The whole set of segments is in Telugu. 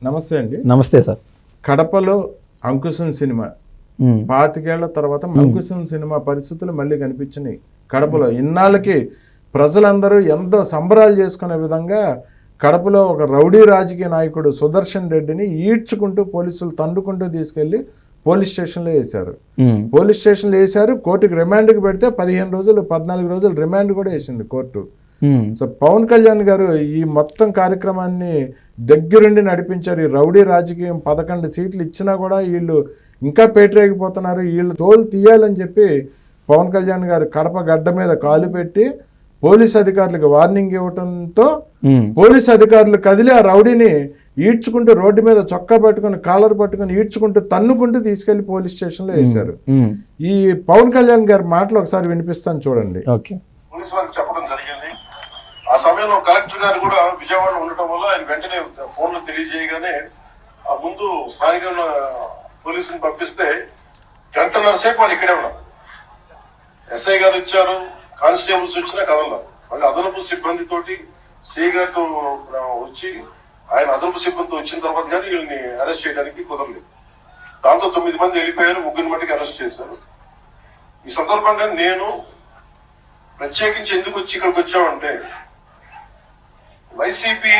నమస్తే అండి. నమస్తే సార్. కడపలో అంకుశం సినిమా 25 ఏళ్ల తర్వాత అంకుశం సినిమా పరిస్థితులు మళ్ళీ కనిపించినాయి కడపలో. ఇన్నాళ్ళకి ప్రజలందరూ ఎంతో సంబరాలు చేసుకునే విధంగా కడపలో ఒక రౌడీ రాజకీయ నాయకుడు సుదర్శన్ రెడ్డిని ఈడ్చుకుంటూ పోలీసులు తండుకుంటూ తీసుకెళ్లి పోలీస్ స్టేషన్లో వేశారు. పోలీస్ స్టేషన్లో వేశారు, కోర్టుకి రిమాండ్కి పెడితే 15 రోజులు 14 రోజులు రిమాండ్ కూడా వేసింది కోర్టు. సో పవన్ కళ్యాణ్ గారు ఈ మొత్తం కార్యక్రమాన్ని దగ్గరుండి నడిపించారు. ఈ రౌడీ రాజకీయం 11 సీట్లు ఇచ్చినా కూడా వీళ్ళు ఇంకా పేటరేగిపోతున్నారు, వీళ్ళు తోలు తీయాలని చెప్పి పవన్ కళ్యాణ్ గారు కడప గడ్డ మీద కాలు పెట్టి పోలీస్ అధికారులకు వార్నింగ్ ఇవ్వడంతో పోలీస్ అధికారులు కదిలి ఆ రౌడీని ఈడ్చుకుంటూ రోడ్డు మీద చొక్కా పట్టుకుని కాలర్ పట్టుకుని ఈడ్చుకుంటూ తన్నుకుంటూ తీసుకెళ్లి పోలీస్ స్టేషన్లో వేశారు. ఈ పవన్ కళ్యాణ్ గారి మాటలు ఒకసారి వినిపిస్తాను చూడండి. పోలీసు వారికి చెప్పడం జరిగింది. ఆ సమయంలో కలెక్టర్ గారు కూడా విజయవాడలో ఉండటం వల్ల ఆయన వెంటనే ఫోన్లో తెలియజేయగానే ఆ ముందు స్థానికంగా పోలీసుని పంపిస్తే గంటన్నర సేపు వాళ్ళు ఇక్కడే ఉన్నారు. ఎస్ఐ గారు ఇచ్చారు, కానిస్టేబుల్స్ వచ్చినా కదలన్నారు. మళ్ళీ అదనపు సిబ్బందితోటి సిఐ గారితో వచ్చి ఆయన అదనపు సిబ్బందితో వచ్చిన తర్వాత కానీ వీళ్ళని అరెస్ట్ చేయడానికి కుదరలేదు. దాంతో 9 మంది వెళ్ళిపోయారు, 3 మట్టికి అరెస్ట్ చేశారు. ఈ సందర్భంగా నేను ప్రత్యేకించి ఎందుకు వచ్చి ఇక్కడికి వచ్చామంటే వైసీపీ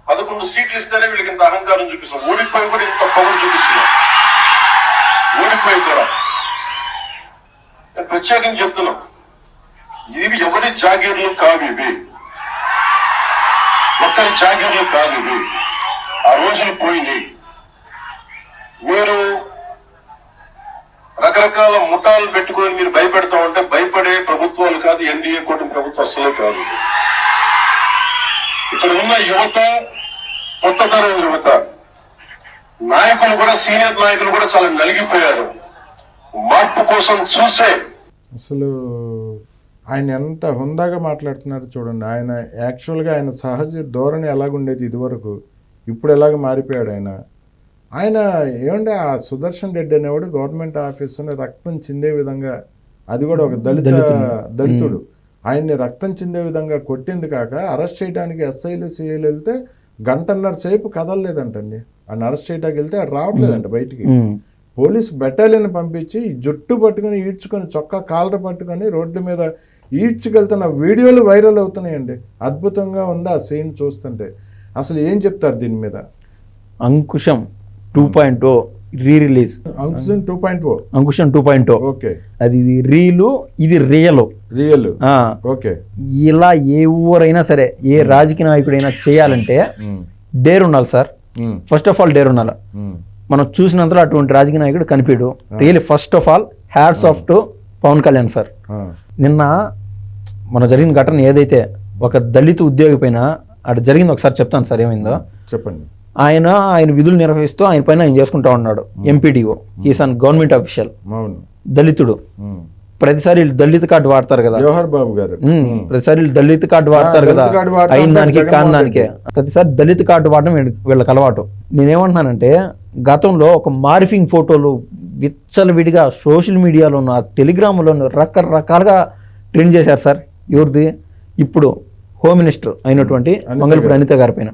11 సీట్లు ఇస్తేనే వీళ్ళకి ఇంత అహంకారం చూపిస్తున్నాం, ఓడిపోయి కూడా ఇంత పవర్ చూపిస్తున్నాం. ఓడిపోయి కూడా నేను ప్రత్యేకించి చెప్తున్నాం, ఇవి ఎవరి జాగీర్లు కావు, ఇవి ఒక్కరి జాగీర్లు కాదు, ఇవి ఆ రోజులు పోయినాయి. మీరు రకరకాల ముఠాలు పెట్టుకొని మీరు భయపెడతామంటే భయపడే ప్రభుత్వాలు కాదు, ఎన్డీఏ కూటమి ప్రభుత్వం అసలే కాదు. ఇక్కడ ఉన్న యువత, కొత్త తరం యువత, నాయకులు కూడా, సీనియర్ నాయకులు కూడా చాలా నలిగిపోయారు. మార్పు కోసం చూసే అసలు ఆయన ఎంత హుందాగా మాట్లాడుతున్నారు చూడండి. ఆయన యాక్చువల్గా ఆయన సహజ ధోరణి ఎలాగుండేది ఇదివరకు, ఇప్పుడు ఎలాగ మారిపోయాడు ఆయన. ఆయన ఏమంటే ఆ సుదర్శన్ రెడ్డి అనేవాడు గవర్నమెంట్ ఆఫీసుని రక్తం చిందే విధంగా, అది కూడా ఒక దళితుడు, ఆయన్ని రక్తం చిందే విధంగా కొట్టింది కాక అరెస్ట్ చేయడానికి ఎస్ఐలు సిఐలు వెళ్తే గంటన్నర సేపు కదలలేదంటండి. ఆయన అరెస్ట్ చేయడానికి వెళ్తే అది రావట్లేదంట బయటికి. పోలీసు బెటాలియన్ పంపించి జుట్టు పట్టుకుని ఈడ్చుకొని చొక్కా కాలర పట్టుకొని రోడ్ల మీద ఈడ్చుకెళ్తున్న వీడియోలు వైరల్ అవుతున్నాయండి. అద్భుతంగా ఉంది ఆ సీన్ చూస్తుంటే. అసలు ఏం చెప్తారు దీని మీద? అంకుశం 2.0 రిలీజ్. అంకుశం 2.0. అంకుశం 2.0. ఓకే. అది రీలు, ఇది రియల్. ఓకే. ఇలా ఏ ఊరైనా సరే, ఏ రాజకీయ నాయకుడైనా చేయాలంటే డేర్ ఉండాలి sir. First of all dare ఉండాలి. మనం చూసినంతలో అటువంటి రాజకీయ నాయకుడు కనిపించడు. Really first of all hats off to Pawan Kalyan sir. నిన్న మన జరిగిన ఘటన ఏదైతే, ఒక దళిత ఉద్యోగి పైన అటు జరిగింది, ఒకసారి చెప్తాను సార్ ఏమైందో. చెప్పండి. ఆయన విధులు నిర్వహిస్తూ ఆయన పైన ఆయన చేసుకుంటా ఉన్నాడు. MPDO, is an government official, దళితుడు. ప్రతిసారి దళిత కార్డు వాడతారు కదా జవహర్ బాబు గారు, ప్రతిసారి దళిత కార్డు వాడతారు కదా, అయిన దానికి కాని దానికే ప్రతిసారి దళిత కార్డు వాడడం వీళ్ళకి అలవాటు. నేనేమంటున్నానంటే, గతంలో ఒక మార్ఫింగ్ ఫోటోలు విచ్చలవిడిగా సోషల్ మీడియాలో, టెలిగ్రామ్లో రకరకాలుగా ట్రెండ్ చేశారు సార్. ఎవరిది? ఇప్పుడు హోమ్ మినిస్టర్ అయినటువంటి మంగళపూడి అనిత గారి పైన.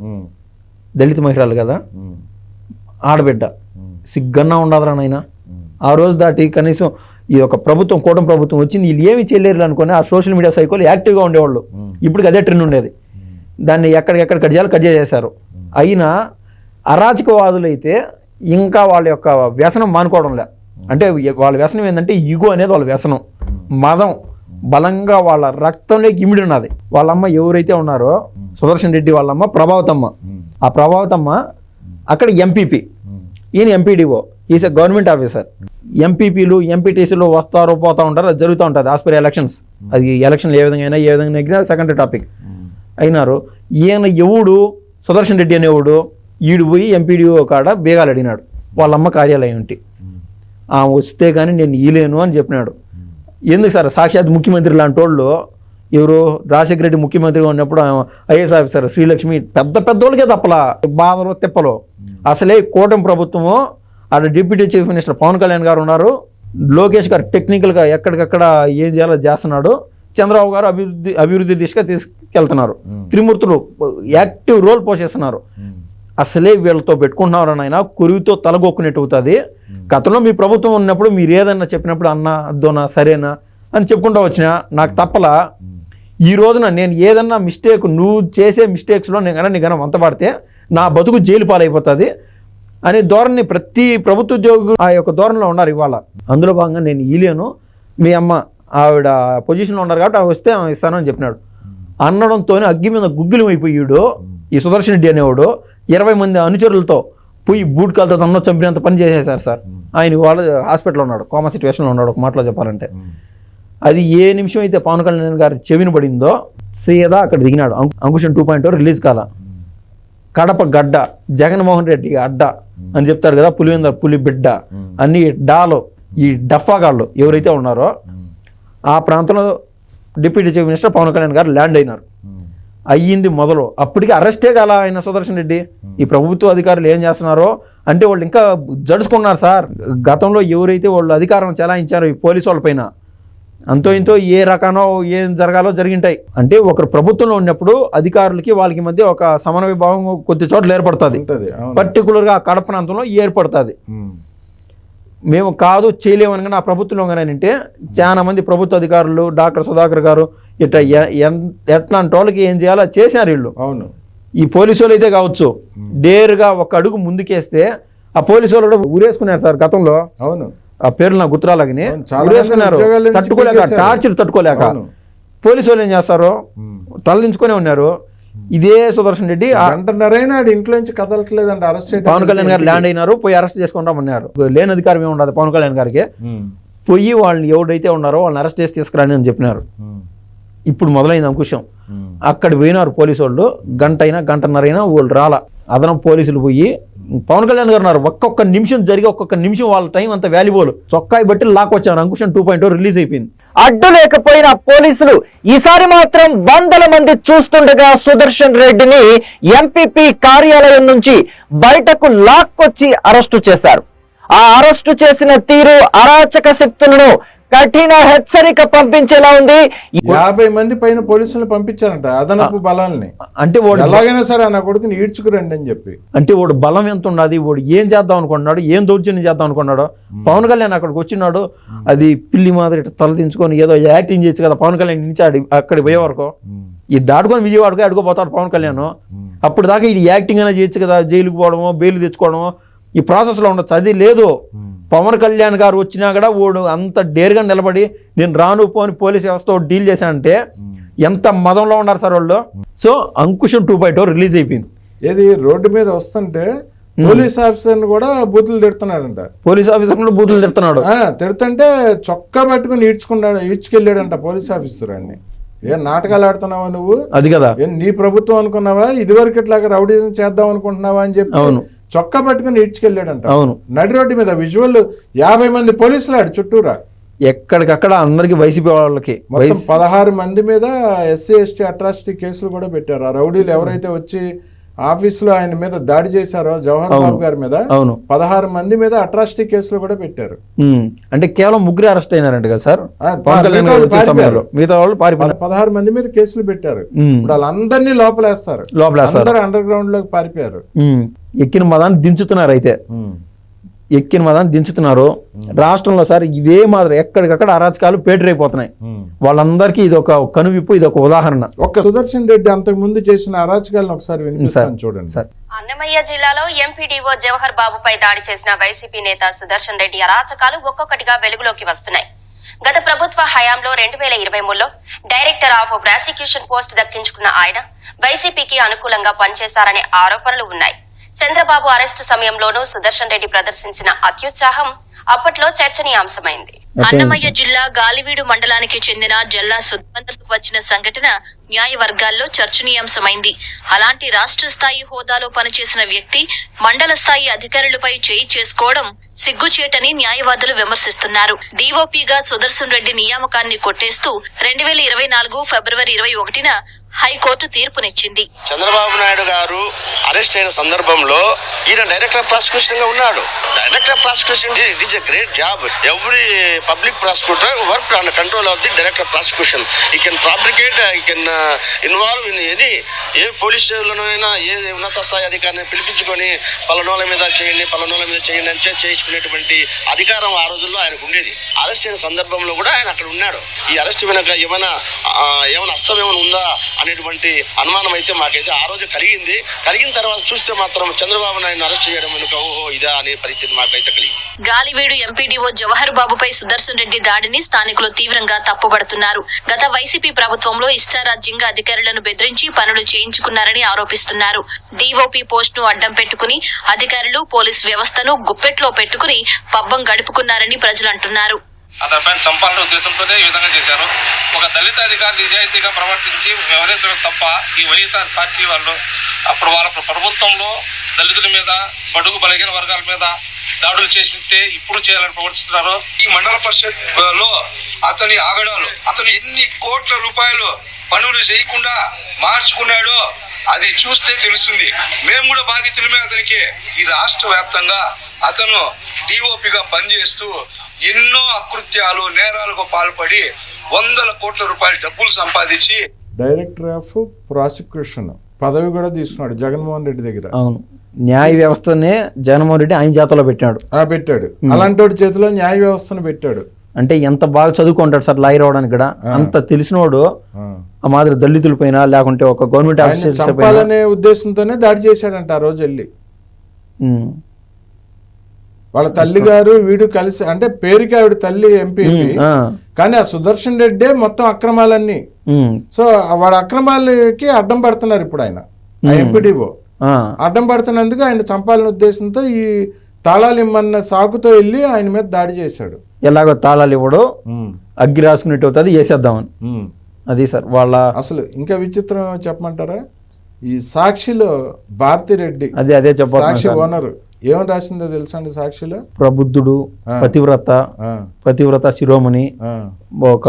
దళిత మహిళలు కదా, ఆడబిడ్డ, సిగ్గన్నా ఉండదురా నాయన. ఆ రోజు దాటి కనీసం ఈ యొక్క ప్రభుత్వం, కూటమి ప్రభుత్వం వచ్చింది, వీళ్ళు ఏమి చేయలేరు అనుకుని ఆ సోషల్ మీడియా సైకోలు యాక్టివ్గా ఉండేవాళ్ళు. ఇప్పుడు అదే ట్రెండ్ ఉండేది. దాన్ని ఎక్కడికెక్కడ కట్ చేయాలి, కట్ చేసేశారు. అయినా అరాచకవాదులు అయితే ఇంకా వాళ్ళ యొక్క వ్యసనం మానుకోవడంలే. అంటే వాళ్ళ వ్యసనం ఏంటంటే ఈగో అనేది వాళ్ళ వ్యసనం. మదం బలంగా వాళ్ళ రక్తంలోకి ఇమిడి ఉన్నది. వాళ్ళమ్మ ఎవరైతే ఉన్నారో సుదర్శన్ రెడ్డి వాళ్ళమ్మ ప్రభావతమ్మ, ఆ ప్రభావతమ్మ అక్కడ ఎంపీపీ, ఈయన MPDO, is a government officer. ఎంపీపీలు ఎంపీటీసీలు వస్తారు పోతూ ఉంటారు, అది జరుగుతూ ఉంటుంది యాజ్ పర్ ఎలక్షన్స్. అది ఎలక్షన్లు ఏ విధంగా నెగ్గినా సెకండరీ టాపిక్ అయినారు. ఈయన ఎవడు సుదర్శన్ రెడ్డి అనేవాడు ఈడు పోయి ఎంపీడీఓ కాడ బేగాలు అడిగినాడు వాళ్ళమ్మ కార్యాలయం ఉంటే. వస్తే కానీ నేను ఈలేను అని చెప్పినాడు. ఎందుకు సార్, సాక్షాత్ ముఖ్యమంత్రి లాంటి వాళ్ళు, ఎవరు రాజశేఖర రెడ్డి ముఖ్యమంత్రిగా ఉన్నప్పుడు ఐఏఎస్ ఆఫీసర్ శ్రీలక్ష్మి, పెద్దోళ్ళకే తప్పలా బాధలు తిప్పలు. అసలే కూటమి ప్రభుత్వము, అక్కడ deputy chief minister Pawan Kalyan గారు ఉన్నారు, లోకేష్ గారు టెక్నికల్గా ఎక్కడికక్కడ ఏం చేయాలో చేస్తున్నాడు, చంద్రబాబు గారు అభివృద్ధి దిశగా తీసుకెళ్తున్నారు, త్రిమూర్తులు యాక్టివ్ రోల్ పోషిస్తున్నారు. అసలే వీళ్ళతో పెట్టుకుంటున్నారు నాయన, కురివితో తలగొక్కునేట్టు అవుతుంది. గతంలో మీ ప్రభుత్వం ఉన్నప్పుడు మీరు ఏదన్నా చెప్పినప్పుడు అన్న అద్దోనా సరేనా అని చెప్పుకుంటూ వచ్చినా నాకు తప్పలా. ఈ రోజున నేను ఏదన్నా మిస్టేక్, నువ్వు చేసే మిస్టేక్స్లో నీ గనం వంతపడితే నా బతుకు జైలు పాలైపోతుంది అనే ధోరణి ప్రతి ప్రభుత్వ ఉద్యోగి ఆ యొక్క ధోరణిలో ఉన్నారు ఇవాళ. అందులో భాగంగా నేను ఈలేను, మీ అమ్మ ఆవిడ పొజిషన్లో ఉన్నారు కాబట్టి ఆవిడ వస్తే ఆమె ఇస్తానని చెప్పినాడు అనడంతోనే అగ్గి మీద గుగ్గిలం అయిపోయాడు ఈ సుదర్శన్ రెడ్డి అనేవాడు. 20 మంది అనుచరులతో పోయి బూట్కాలతో తనలో చంపినంత పని చేసేసారు సార్. ఆయన వాళ్ళు హాస్పిటల్లో ఉన్నాడు, కోమా సిచ్యువేషన్లో ఉన్నాడు. ఒక మాటలో చెప్పాలంటే అది ఏ నిమిషం అయితే పవన్ కళ్యాణ్ గారి చెవిని పడిందో సీదా అక్కడ దిగినాడు. అంకుశం 2.0 రిలీజ్ కాల. కడప గడ్డ, జగన్మోహన్ రెడ్డి అడ్డ అని చెప్తారు కదా, పులివెందుల పులి బిడ్డ అన్ని డాలు, ఈ డఫాగాళ్ళు ఎవరైతే ఉన్నారో ఆ ప్రాంతంలో deputy chief minister Pawan Kalyan గారు ల్యాండ్ అయినారు. అయ్యింది మొదలు. అప్పటికి అరెస్టే కాల ఆయన సుదర్శన్ రెడ్డి. ఈ ప్రభుత్వ అధికారులు ఏం చేస్తున్నారో అంటే వాళ్ళు ఇంకా జడుచుకున్నారు సార్. గతంలో ఎవరైతే వాళ్ళు అధికారం చెలాయించారో ఈ పోలీసు వాళ్ళ పైన అంతో ఇంతో ఏ రకానో ఏం జరగాలో జరిగింటాయి. అంటే ఒకరు ప్రభుత్వంలో ఉన్నప్పుడు అధికారులకి వాళ్ళకి మధ్య ఒక సమన్వయ భావం కొద్ది చోట్ల ఏర్పడుతుంది. పర్టికులర్గా ఆ కడప ప్రాంతంలో ఏర్పడుతుంది. మేము కాదు చేయలేమని నా ప్రభుత్వంలో కానీ అంటే చాలా మంది ప్రభుత్వ అధికారులు, డాక్టర్ సుధాకర్ గారు ఇట్లా ఎట్లాంటి వాళ్ళకి ఏం చేయాలో చేశారు వీళ్ళు. అవును, ఈ పోలీసు వాళ్ళు అయితే కావచ్చు డేరుగా ఒక అడుగు ముందుకేస్తే ఆ పోలీసు వాళ్ళు కూడా ఊరేసుకున్నారు సార్ గతంలో. అవును, ఆ పేర్లు నా గుర్తురాలని ఊరేసుకున్నారు, తట్టుకోలేక, టార్చర్ తట్టుకోలేక. పోలీసు వాళ్ళు ఏం చేస్తారు, తలదించుకునే ఉన్నారు. ఇదే సుదర్శన్ రెడ్డి ఇంట్లో నుంచి కదలట్లేదండి. అరెస్ట్ పవన్ కళ్యాణ్ గారు ల్యాండ్ అయినారు, పోయి అరెస్ట్ చేసుకుంటామన్నారు. లేని అధికారం ఏమి ఉండదు పవన్ కళ్యాణ్ గారికి. పోయి వాళ్ళని ఎవరైతే ఉన్నారో వాళ్ళని అరెస్ట్ చేసి తీసుకురాని అని చెప్పినారు. ఇప్పుడు మొదలైంది అంకుశం. అక్కడ పోయినారు పోలీసు వాళ్ళు. గంటన్నరైనా వాళ్ళు రాలా. అదనపు పోలీసులు పోయి పవన్ కళ్యాణ్ గారు ఉన్నారు. ఒక్కొక్క నిమిషం జరిగి ఒక్కొక్క నిమిషం వాళ్ళ టైం అంత వాల్యుబుల్. చొక్కాయి బట్టి లాక్కొచ్చారు. అంకుశం 2.0 రిలీజ్ అయిపోయింది. అడ్డు లేకపోయిన పోలీసులు ఈసారి మాత్రం వందల మంది చూస్తుండగా సుదర్శన్ రెడ్డిని ఎంపీపీ కార్యాలయం నుంచి బయటకు లాక్కొచ్చి అరెస్టు చేశారు. ఆ అరెస్టు చేసిన తీరు అరాచక శక్తులను కఠిన హెచ్చరిక పంపించేలా ఉంది. 50 మంది పైన పోలీసులు పంపించారంట అదనపు బలాల్ని. అంటే వాడు ఎలాగైనా సరే నా కొడుకుని ఈడ్చుకురండి అని చెప్పి. అంటే వాడు బలం ఎంత ఉన్నది, వాడు ఏం చేద్దాం అనుకున్నాడు, ఏం దౌర్జన్యం చేద్దాం అనుకున్నాడు. పవన్ కళ్యాణ్ అక్కడికి వచ్చినాడు, అది పిల్లి మాదిరి తలదించుకొని ఏదో యాక్టింగ్ చేయొచ్చు కదా పవన్ కళ్యాణ్ నుంచి అక్కడికి పోయే వరకు. ఈ దాటుకొని విజయవాడకు అడుగుపోతాడు పవన్ కళ్యాణ్. అప్పుడు దాకా ఇది యాక్టింగ్ అయినా చేయొచ్చు కదా, జైలుకు పోవడమో బెయిల్ తెచ్చుకోవడమో ఈ ప్రాసెస్లో ఉండొచ్చు. అది లేదు. పవన్ కళ్యాణ్ గారు వచ్చినా కూడా వాడు అంత డేర్గా నిలబడి నేను రాను పోని పోలీస్ వ్యవస్థతో డీల్ చేశానంటే ఎంత మదంలో ఉన్నారు సార్ వాళ్ళు. సో అంకుశం 2.0 రిలీజ్ అయిపోయింది. ఏది రోడ్డు మీద వస్తుంటే పోలీస్ ఆఫీసర్ని కూడా బూతులు తిడుతున్నాడంట. పోలీస్ ఆఫీసర్ కూడా బూతులు తిడుతున్నాడు. తిడుతుంటే చొక్కా పట్టుకుని ఈడ్చుకెళ్ళాడంట పోలీస్ ఆఫీసర్ అన్ని. ఏం నాటకాలు ఆడుతున్నావా నువ్వు? అది కదా నీ ప్రభుత్వం అనుకున్నావా? ఇదివరకు ఇట్లాగా రౌడీజం చేద్దాం అనుకుంటున్నావా అని చెప్పి అవును చొక్కా పట్టుకుని ఈడ్చుకెళ్ళాడంట. అవును, నడి రోడ్డు మీద విజువల్ 50 మంది పోలీసులు ఆడు చుట్టూరా. ఎక్కడికక్కడ అందరికి వైసీపీ వాళ్ళకి 16 మంది మీద SC ST అట్రాసిటీ కేసులు కూడా పెట్టారు. ఆ రౌడీలు ఎవరైతే వచ్చి ఆఫీసులో ఆయన మీద దాడి చేశారో జవహర్ బాబు గారి మీద 16 మంది మీద అట్రాసిటీ కేసులు కూడా పెట్టారు. అంటే కేవలం 3 అరెస్ట్ అయినారంట కదా సార్. మిగతా వాళ్ళు 16 మంది మీద కేసులు పెట్టారు. ఇప్పుడు వాళ్ళందరినీ లోపలేస్తారు. అందరూ అండర్ గ్రౌండ్ లోకి పారిపోయారు. ఎక్కిన మదాన్ని దించుతున్నారు. రాష్ట్రంలో సార్ ఇదే మాదిరి ఎక్కడికక్కడ అరాచకాలు పేటరైపోతున్నాయి. వాళ్ళందరికీ ఇది ఒక కనువిప్పు, ఇది ఒక ఉదాహరణ. ఒక్క సుదర్శన్ రెడ్డి అంతకు ముందు చేసిన అరాచకాలను ఒకసారి వినిపిస్తాను చూడండి సార్. అన్నమయ్య జిల్లాలో ఎంపీడీఓ జవహర్ బాబుపై దాడి చేసిన వైసీపీ నేత సుదర్శన్ రెడ్డి అరాచకాలు ఒక్కొక్కటిగా వెలుగులోకి వస్తున్నాయి. గత ప్రభుత్వ హయాంలో 2023లో డైరెక్టర్ ఆఫ్ ప్రాసిక్యూషన్ పోస్ట్ దక్కించుకున్న ఆయన వైసీపీకి అనుకూలంగా పనిచేశారనే ఆరోపణలు ఉన్నాయి. చంద్రబాబు అరెస్టు సమయంలోనూ సుదర్శన్ రెడ్డి ప్రదర్శించిన అత్యుత్సాహం అప్పట్లో చర్చనీయాంశమైంది. అన్నమయ్య జిల్లా గాలివీడు మండలానికి చెందిన జల్లా సుధాకర్కు వచ్చిన సంఘటన న్యాయ వర్గాల్లో చర్చనీయాంశమైంది. అలాంటి రాష్ట్ర స్థాయి హోదాలో పనిచేసిన వ్యక్తి మండల స్థాయి అధికారులపై చేయి చేసుకోవడం సిగ్గుచేటని న్యాయవాదులు విమర్శిస్తున్నారు. డీఓపీగా సుదర్శన్ రెడ్డి నియామకాన్ని కొట్టేస్తూ 2024 ఫిబ్రవరి 21న హైకోర్టు తీర్పునిచ్చింది. చంద్రబాబు నాయుడు గారు అరెస్ట్ అయిన సందర్భంలో ఈయన డైరెక్టర్ ఆఫ్ ప్రాసిక్యూషన్ గా ఉన్నాడు. Director of prosecution it is a great job. Every public prosecutor work under control of the director of prosecution. ఈ కెన్ ఫ్యాబ్రికేట్, ఈ కెన్ ఇన్వాల్వ్ ఇన్ ఎనీ, ఏ పోలీసులనైనా ఏ ఉన్నత స్థాయి అధికారిని పిలిపించుకొని పలానోళ్ళ మీద చేయండి అని చేయించుకునేటువంటి అధికారం ఆ రోజుల్లో ఆయనకు ఉండేది. అరెస్ట్ అయిన సందర్భంలో కూడా ఆయన అక్కడ ఉన్నాడు. ఈ అరెస్ట్ వెనక ఏమైనా అస్తం ఏమైనా ఉందా అనేటువంటి అనుమానం అయితే మాకైతే ఆ రోజు కలిగిన తర్వాత చూస్తే మాత్రం చంద్రబాబు నాయుడు అరెస్ట్ చేయడం వెనుక ఓహో ఇదా అనే పరిస్థితి మాకైతే కలిగింది. గాలివీడు ఎంపీడీఓ జవహర్ బాబుపై సుదర్శన్ రెడ్డి దాడిని స్థానికులు తీవ్రంగా తప్పుపడుతున్నారు. గత వైసీపీ ప్రభుత్వంలో ఇష్టారాజ్యంగా అధికారులను బెదిరించి పనులు చేయించుకున్నారని ఆరోపిస్తున్నారు. డీఓపీ పోస్టును అడ్డం పెట్టుకుని అధికారులు పోలీస్ వ్యవస్థను గుప్పెట్లో పెట్టుకుని పబ్బం గడుపుకున్నారని ప్రజలు అంటున్నారు. అతనిపైన చంపాలనే ఉద్దేశంతోనే ఈ విధంగా చేశారు. ఒక దళిత అధికారి నిజాయితీగా ప్రవర్తించి వ్యవహరించడం తప్ప ఈ వైఎస్ఆర్ పార్టీ వాళ్ళు అప్పుడు వాళ్ళ ప్రభుత్వంలో దళితుల మీద, బడుగు బలహీన వర్గాల మీద దాడులు చేసింటే ఇప్పుడు చేయాలని ప్రవర్తిస్తున్నారు. ఈ మండల పరిషత్ లో అతని ఆగడాలు, అతను ఎన్ని కోట్ల రూపాయలు పనులు చేయకుండా మార్చుకున్నాడో అది చూస్తే తెలుస్తుంది. మేము కూడా బాధితులమే అతనికి. ఈ రాష్ట్ర వ్యాప్తంగా అతను డిఓపిగా పనిచేస్తూ ఎన్నో అకృత్యాలు, నేరాలకు పాల్పడి 100 కోట్ల రూపాయల డబ్బులు సంపాదించి డైరెక్టర్ ఆఫ్ ప్రాసిక్యూషన్ పదవి కూడా తీసుకున్నాడు జగన్మోహన్ రెడ్డి దగ్గర. అవును, న్యాయ వ్యవస్థనే జగన్మోహన్ రెడ్డి ఆయన చేతిలో పెట్టాడు. అలాంటి వాడి చేతిలో న్యాయ వ్యవస్థను పెట్టాడు. అంటే ఎంత బాగా చదువుకుంటాడు సార్ లాయర్ అవడానికి కూడా. అంత తెలిసినోడు ఆ మాదిరి దళితుల పైన లేకుంటే ఒక గవర్నమెంట్ ఆఫీసర్ చంపాలనే ఉద్దేశంతోనే దాడి చేశాడంట ఆ రోజు వెళ్ళి. వాళ్ళ తల్లి గారు వీడు కలిసి, అంటే పేరుకి ఆవిడ తల్లి ఎంపీ, కానీ ఆ సుదర్శన్ రెడ్డే మొత్తం అక్రమాలన్నీ. సో వాడు అక్రమాలకి అడ్డం పడుతున్నారు ఇప్పుడు ఆయన ఎంపీడీఓ. అడ్డం పడుతున్నందుకు ఆయన చంపాలనే ఉద్దేశంతో ఈ తాళాలు ఇమ్మన్న సాకుతో వెళ్ళి ఆయన మీద దాడి చేశాడు. ఎలాగో తాళాలు ఇవ్వడు, అగ్గి రాసుకునేట్టు అవుతుంది, వేసేద్దామని. అది సార్ వాళ్ళ అసలు ఇంకా విచిత్రం చెప్పమంటారా, ఈ సాక్షిలో భారతిరెడ్డి అదే చెప్పాలి, సాక్షి ఓనర్ ఏమని రాసిందో తెలుసా అండి సాక్షిలో? ప్రబుద్ధుడు, పతివ్రత శిరోమణి, ఒక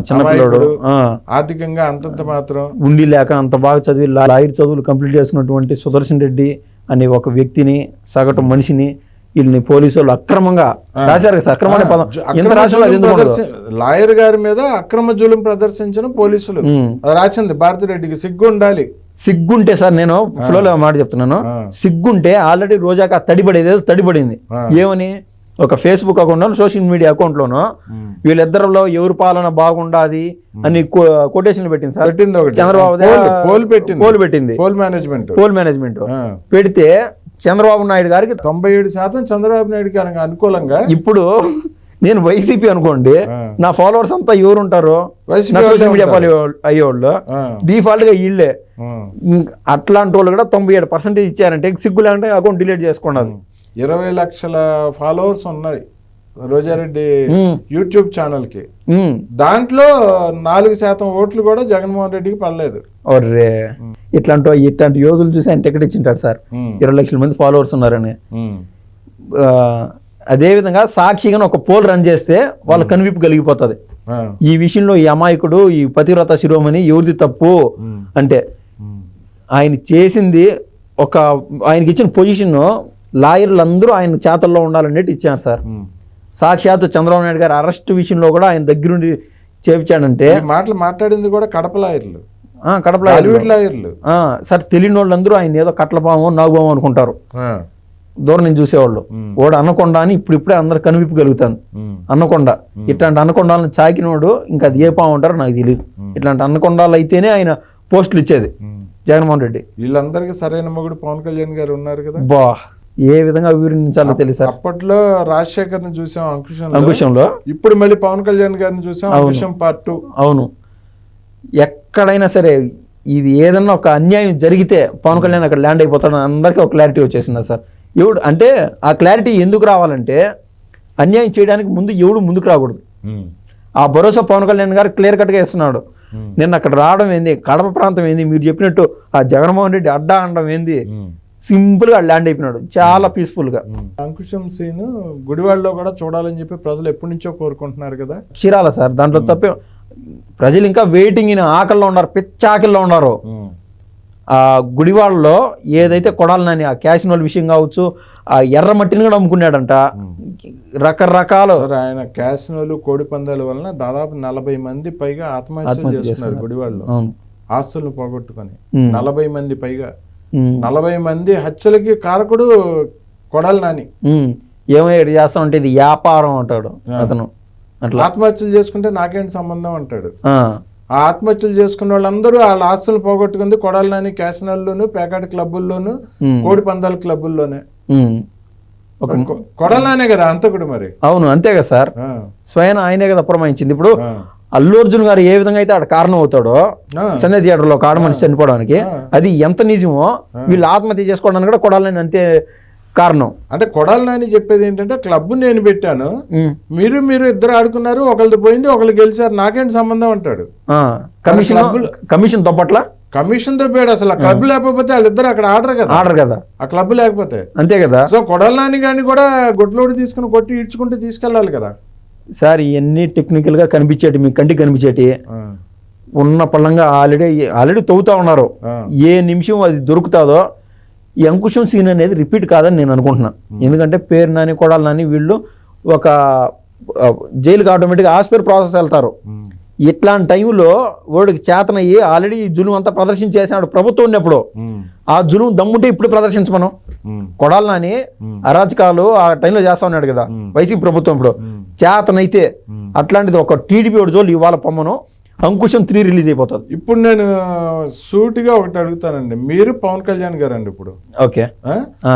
చిన్నపిల్లోడు, ఆర్థికంగా అంతంత మాత్రం ఉండి లేక అంత బాగా చదివి లాయర్ చదువులు కంప్లీట్ చేసినటువంటి సుదర్శన్ రెడ్డి అనే ఒక వ్యక్తిని, సగటు మనిషిని వీళ్ళని పోలీసు వాళ్ళు అక్రమంగా రాశారు. అక్రమమైన పదం ఎంత రాశారు? లాయర్ గారి మీద అక్రమ జులుం ప్రదర్శించిన పోలీసులు రాసింది. భారతిరెడ్డికి సిగ్గు ఉండాలి. సిగ్గుంటే సార్, నేను ఫ్లోలో మాట చెప్తున్నాను, సిగ్గుంటే ఆల్రెడీ రోజాక తడిపడింది. ఏమని? ఒక Facebook account, social media account లోనో వీళ్ళిద్దరిలో ఎవరి పాలన బాగుండాది అని కొటేషన్లు పెట్టింది సార్. చంద్రబాబు పోల్ పెట్టింది, పోల్ మేనేజ్మెంట్ పెడితే చంద్రబాబు నాయుడు గారికి 97% చంద్రబాబు నాయుడు గారికి అనుకూలంగా. ఇప్పుడు నేను వైసీపీ అనుకోండి, నా ఫాలోవర్స్ అంతా ఎవరు ఉంటారు? సోషల్ మీడియా అయ్యేవాళ్ళు డిఫాల్ట్ గా వీళ్ళే. అట్లాంటి వాళ్ళు కూడా 97% ఇచ్చారంటే సిగ్గు లేకుంటే అకౌంట్ డిలీట్ చేసుకోండి. 20 లక్షల ఫాలోవర్స్ ఉన్నాయి రోజారెడ్డి యూట్యూబ్ ఛానల్ కి. దాంట్లో 4% ఓట్లు కూడా జగన్మోహన్ రెడ్డికి పడలేదు. ఒర్రే, ఇట్లాంటి యోధులు చూసి ఆయన టికెట్ ఇచ్చింటాడు సార్. 20 లక్షల మంది ఫాలోవర్స్ ఉన్నారని. అదేవిధంగా సాక్షిగా ఒక పోల్ రన్ చేస్తే వాళ్ళ కనువిప్పు కలిగిపోతుంది. ఈ విషయంలో ఈ అమాయకుడు, ఈ పతివ్రత శిరోమణి ఎవరిది తప్పు అంటే, ఆయన చేసింది ఆయనకి ఇచ్చిన పొజిషన్ లాయర్లు అందరూ ఆయన చేతల్లో ఉండాలనేట్టు ఇచ్చారు సార్. సాక్షాత్తు చంద్రబాబు నాయుడు గారు అరెస్ట్ విషయంలో కూడా ఆయన దగ్గరుండి చేపించాడంటే. మాటలు మాట్లాడింది కూడా కడప లాయర్లు, లాయర్లు సార్. తెలియని వాళ్ళందరూ ఆయన ఏదో కట్లపాము నాగుపాము అనుకుంటారు దూరం నుంచి చూసేవాళ్ళు. వాడు అనకొండ అని ఇప్పుడిప్పుడే అందరు కనిపింపగలుగుతాను. అనకొండ, ఇట్లాంటి అనకొండాలను చాకినోడు ఇంకా అది ఏ పాము ఉంటారో నాకు తెలియదు. ఇట్లాంటి అనకొండాలు అయితేనే ఆయన పోస్టులు ఇచ్చేది జగన్మోహన్ రెడ్డి. వీళ్ళందరికీ సరైన మొగుడు పవన్ కళ్యాణ్ గారు ఉన్నారు కదా. బా, ఏ విధంగా వివరించాలో తెలుసా? అప్పట్లో రాజశేఖర్ ని చూసాం అంకుశంలో, ఇప్పుడు మళ్ళీ పవన్ కళ్యాణ్ గారిని చూసాం అంకుశం పార్ట్ 2. అవును, ఎక్కడైనా సరే ఇది ఏదన్నా ఒక అన్యాయం జరిగితే పవన్ కళ్యాణ్ అక్కడ ల్యాండ్ అయిపోతాడు. అందరికీ ఒక క్లారిటీ వచ్చేసింది సార్. ఎవడు అంటే ఆ క్లారిటీ ఎందుకు రావాలంటే, అన్యాయం చేయడానికి ఎవడు ముందుకు రాకూడదు. ఆ భరోసా పవన్ కళ్యాణ్ గారు క్లియర్ కట్గా ఇస్తున్నాడు. నిన్న అక్కడ రావడం ఏంది, కడప ప్రాంతం ఏంది, మీరు చెప్పినట్టు ఆ జగన్మోహన్ రెడ్డి అడ్డా అనడం ఏంది, సింపుల్ గా ల్యాండ్ అయిపోయినాడు చాలా పీస్ఫుల్ గా. అంకుశం సీన్ గుడివాడలో కూడా చూడాలని చెప్పి ప్రజలు ఎప్పటి నుంచో కోరుకుంటున్నారు కదా. చీరాల సార్, దాంట్లో తప్పే. ప్రజలు ఇంకా వెయిటింగ్ ఆకల్లో ఉన్నారు, పిచ్చ ఆకల్లో ఉన్నారు. ఆ గుడివాడలో ఏదైతే కొడాలని ఆ క్యాసినోల విషయం కావచ్చు, ఆ ఎర్ర మట్టిని కూడా అమ్ముకున్నాడంట. రకరకాల ఆయన క్యాసినోలు కోడి పందాల వలన దాదాపు 40 మంది పైగా ఆత్మహత్యలు చేస్తున్నారు గుడివాడలో, ఆస్తులను పోగొట్టుకొని. 40 మంది పైగా, 40 మంది హత్యలకి కారకుడు కొడాలి నాని. ఏమయ్యాడు చేస్తా ఉంటే ఇది వ్యాపారం అంటాడు అతను. అట్లా ఆత్మహత్యలు చేసుకుంటే నాకేంటి సంబంధం అంటాడు. ఆ ఆత్మహత్యలు చేసుకున్న వాళ్ళందరూ వాళ్ళ ఆస్తులు పోగొట్టుకుంది కొడాలి నాని క్యాసినోల్లోను, పేకాట క్లబ్బుల్లోను, కోడి పందాల క్లబ్బుల్లోనే. కొడాలి నానే కదా అంతకుడు మరి. అవును, అంతే కదా సార్, స్వయం ఆయనే కదా పురమాయించింది. ఇప్పుడు అల్లు అర్జున్ గారు ఏ విధంగా అయితే ఆడ కారణం అవుతాడో సంజయ్ థియేటర్ లో ఒక ఆడ మనిషి చనిపోవడానికి, అది ఎంత నిజమో వీళ్ళు ఆత్మహత్య చేసుకోవడానికి కూడా కొడాలని అంతే కారణం. అంటే కొడాలి నాని చెప్పేది ఏంటంటే క్లబ్ నేను పెట్టాను, మీరు ఇద్దరు ఆడుకున్నారు, ఒకళ్ళది పోయింది ఒకళ్ళు గెలిచారు, నాకేంటి సంబంధం అంటాడు. కమిషన్ తప్పట్ల కమిషన్ దొబ్బాడు. అసలు ఆ క్లబ్ లేకపోతే వాళ్ళిద్దరు అక్కడ ఆడరు కదా, ఆ క్లబ్ లేకపోతే. అంతే కదా. సో కొడాలి నాని గాని కూడా గొడ్లోడి తీసుకుని కొట్టి ఇడ్చుకుంటూ తీసుకెళ్ళాలి కదా సార్. ఇవన్నీ టెక్నికల్ గా కనిపించేటి, మీ కంటికి కనిపించేటి ఉన్న పళ్ళంగా ఆల్రెడీ తవ్వుతా ఉన్నారు. ఏ నిమిషం అది దొరుకుతాదో ఈ అంకుశం సీన్ అనేది రిపీట్ కాదని నేను అనుకుంటున్నా. ఎందుకంటే పేరు నాని కొడాలి నాని వీళ్ళు ఒక జైలుకి ఆటోమేటిక్గా ఆస్పేర్ ప్రాసెస్ వెళ్తారు. ఇట్లాంటి టైంలో వాడికి చేతనయ్యి ఆల్రెడీ ఈ జులుం అంతా ప్రదర్శన చేసినాడు ప్రభుత్వం ఉన్నప్పుడు. ఆ జులుం దమ్ముంటే ఇప్పుడు ప్రదర్శించమను. కొడాలి నాని అరాచకాలు ఆ టైంలో చేస్తా ఉన్నాడు కదా వైసీపీ ప్రభుత్వం. ఇప్పుడు చేతనైతే అట్లాంటిది ఒక టీడీపీ ఒకటి జోలు ఇవాళ పొమ్మను, అంకుశం 3 రిలీజ్ అయిపోతుంది. ఇప్పుడు నేను సూటిగా ఒకటి అడుగుతానండి, మీరు పవన్ కళ్యాణ్ గారు అండి ఇప్పుడు ఓకే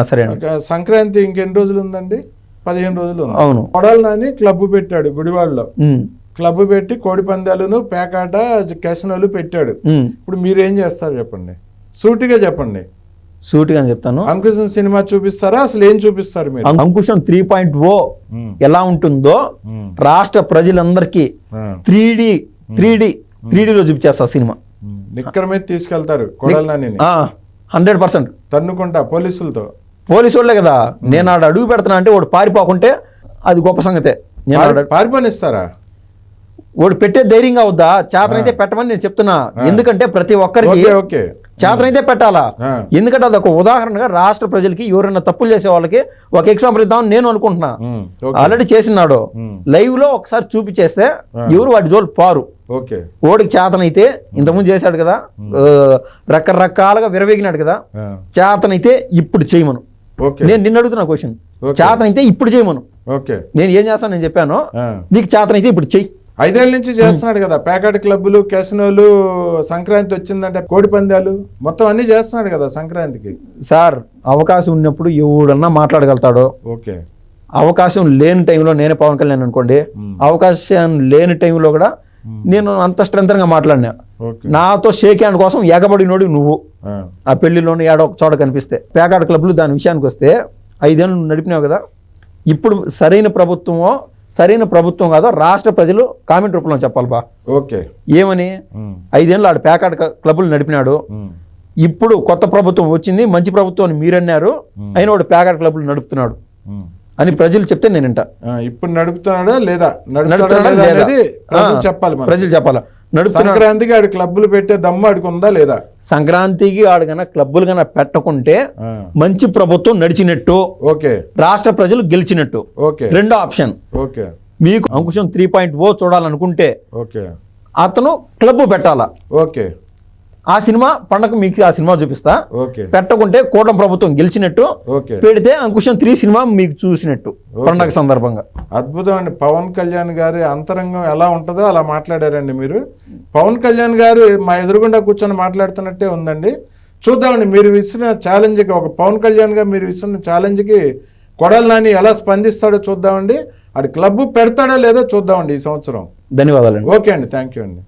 సరే సంక్రాంతి ఇంకెన్ని రోజులు ఉందండి? 15 రోజులు. అవును. కొడాలి నాని క్లబ్ పెట్టాడు గుడివాడలో, క్లబ్ పెట్టి కోడి పందాలను పేకాట క్యాసినోలు పెట్టాడు. ఇప్పుడు మీరు ఏం చేస్తారు చెప్పండి, సూటిగా చెప్పండి. సూటిగా చెప్తాను. అంకుశం సినిమా చూపిస్తారా, అసలు ఏం చూపిస్తారు మీరు? అంకుశం 3.0 ఎలా ఉంటుందో రాష్ట్ర ప్రజలందరికీ 3Dలో చూపించేస్తా సినిమా. నిక్కర మీద తీసుకెళ్తారు కొడాలి నాని 100% తన్నుకుంటా పోలీసులతో. పోలీసు వాళ్ళే కదా. నేను ఆడ అడుగు పెడుతున్నా అంటే వాడు పారిపోకుంటే అది గొప్ప సంగతే. పారిపోనిస్తారా? వాడు పెట్టే ధైర్యంగా అవుద్దా? చేతనైతే పెట్టమని నేను చెప్తున్నా. ఎందుకంటే ప్రతి ఒక్కరికి చేతనైతే పెట్టాలా. ఎందుకంటే అది ఒక ఉదాహరణగా రాష్ట్ర ప్రజలకి ఎవరైనా తప్పులు చేసే వాళ్ళకి ఒక ఎగ్జాంపుల్ ఇద్దామని నేను అనుకుంటున్నా. ఆల్రెడీ చేసినాడు, లైవ్ లో ఒకసారి చూపించేస్తే ఎవరు వాటి జోలు పారు. ఓడికి చేతనైతే ఇంతకుముందు చేశాడు కదా, రకరకాలుగా విరవేగినాడు కదా, చేతనైతే ఇప్పుడు చేయమను. నేను నిన్ను అడుగుతున్నా క్వశ్చన్, చేతనైతే ఇప్పుడు చేయమను. నేను ఏం చేస్తాను నేను చెప్పాను, నీకు చేతనైతే ఇప్పుడు చెయ్యి. 5 ఏళ్ళ నుంచి చేస్తున్నాడు కదా పేకాట క్లబ్బులు, క్యాసినోలు, సంక్రాంతి వచ్చిందంటే కోడి పందాలు మొత్తం అన్ని చేస్తున్నాడు కదా సంక్రాంతికి. సార్ అవకాశం ఉన్నప్పుడు ఎవడన్నా మాట్లాడగలుగుతాడు. అవకాశం లేని టైంలో నేనే పవన్ కళ్యాణ్ అనుకోండి, అవకాశం లేని టైంలో కూడా నేను అంత స్ట్రెంత్ గా మాట్లాడినా. నాతో షేక్ హ్యాండ్ కోసం ఎగబడినోడు నువ్వు ఆ పెళ్లిలోని ఏడో ఒక చోట కనిపిస్తే. పేకాట క్లబ్లు దాని విషయానికి వస్తే 5 ఏళ్ళు నడిపినావు కదా, ఇప్పుడు సరైన ప్రభుత్వం కాదో రాష్ట్ర ప్రజలు కామెంట్ రూపంలో చెప్పాలి బా. ఏమని 5 ఏళ్ళు ఆడు పేకాట క్లబ్లు నడిపినాడు, ఇప్పుడు కొత్త ప్రభుత్వం వచ్చింది మంచి ప్రభుత్వం అని మీరన్నారు, అయినా వాడు పేకాట క్లబ్లు నడుపుతున్నాడు అని ప్రజలు చెప్తే నేను వింటా. ఇప్పుడు నడుపుతున్నాడా లేదా చెప్పాలి, ప్రజలు చెప్పాలా. సంక్రాంతికి ఆడు క్లబ్బులు పెట్టే దమ్ము ఆడికి ఉందా లేదా? సంక్రాంతికి ఆడు కన్నా క్లబ్బులు కన్నా పెట్టకుంటే మంచి ప్రభుత్వం నడిచినట్టు, రాష్ట్ర ప్రజలు గెలిచినట్టు. రెండో ఆప్షన్, మీకు అంకుశం 3.0 చూడాలనుకుంటే అతను క్లబ్ పెట్టాలా. ఆ సినిమా పండగ మీకు ఆ సినిమా చూపిస్తా. పెట్టకుంటే కూటమి ప్రభుత్వం గెలిచినట్టు, పెడితే అంకుశం 3 సినిమా మీకు చూసినట్టు పండగ సందర్భంగా. అద్భుతం అండి. పవన్ కళ్యాణ్ గారి అంతరంగం ఎలా ఉంటుందో అలా మాట్లాడారండి మీరు. పవన్ కళ్యాణ్ గారు మా ఎదురుగుండా కూర్చొని మాట్లాడుతున్నట్టే ఉందండి. చూద్దామండి మీరు విసిరిన ఛాలెంజ్కి, ఒక పవన్ కళ్యాణ్ గారు మీరు విసిరిన ఛాలెంజ్కి కొడాలి నాని ఎలా స్పందిస్తాడో చూద్దామండి. అది క్లబ్ పెడతాడో లేదో చూద్దామండి ఈ సంవత్సరం. ధన్యవాదాలు. ఓకే అండి, థ్యాంక్ యూ అండి.